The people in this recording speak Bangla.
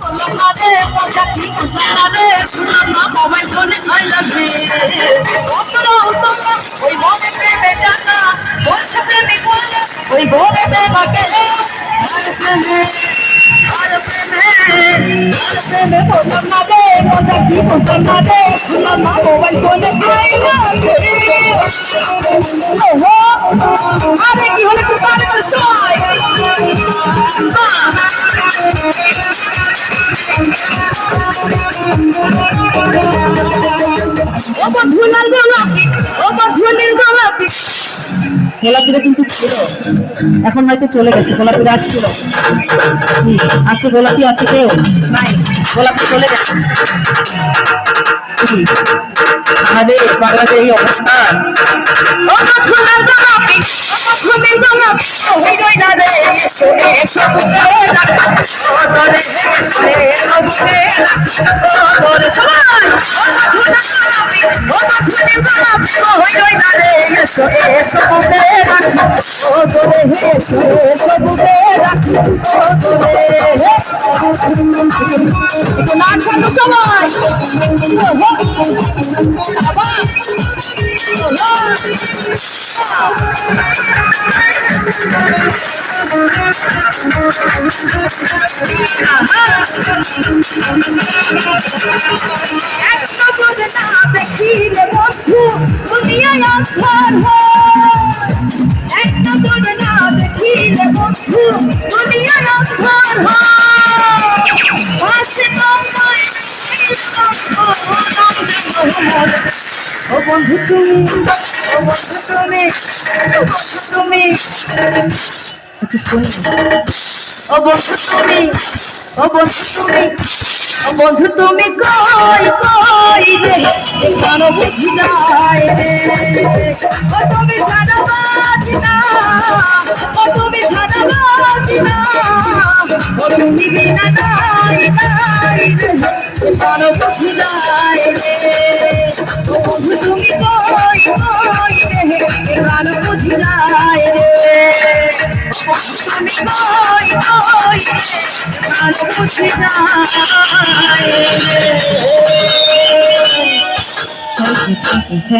রে পচা কি বুঝলাম রে শুনলাম না মোবাইল ফোনে আই লাভ ইউ তোমরা ওই মনে প্রেমে টাকা বলছে প্রেমিক বলে ওই বলে প্রেমাকে আর প্রেমে বললাম না রে পচা কি বুঝলাম না রে শুনলাম না মোবাইল ফোনে আই লাভ ইউ আরে কি হলো একটু পারে করে সবাই ও বন্ধুলাল গোলাপি ও বন্ধুলাল গোলাপি গোলাপিরা কিন্তু ছিল এখন হয়তো চলে গেছে গোলাপিরা আসছিল আছে গোলাপি আছে কেউ নাই গোলাপি চলে গেছে আমাদের বাংলাদেশের এই অবস্থা ও বন্ধুলাল গোলাপি ও বন্ধুলাল গোলাপি ওই গই না রে এসো এসো ও দরে এসো ও দরে সবাই এসো বুকে রাখি ও তোরে এসো এসো বুকে রাখি ও তোরে নাচ করো সবাই একটা করে না দেখিলে বন্ধু দুনিয়ায় আছাড় একটা করে না দেখিলে বন্ধু দুনিয়ায় আছাড় ও বন্ধু তুমি ও বন্ধু তুমি ও বন্ধু তুমি একটু শুনি ও বন্ধু তুমি ও বন্ধু তুমি ও বন্ধু তুমি কই কই রে কেন বুঝি যায় রে ও তুমি জানো বাজি না ও তুমি জানো বাজি না ও তুমি বিনা নাই নাই রে কেন বুঝি যায় রে ও বন্ধু তুমি কই কই রে কেন বুঝি যায় রে তুমি কই কই কেন বুঝি যায় রে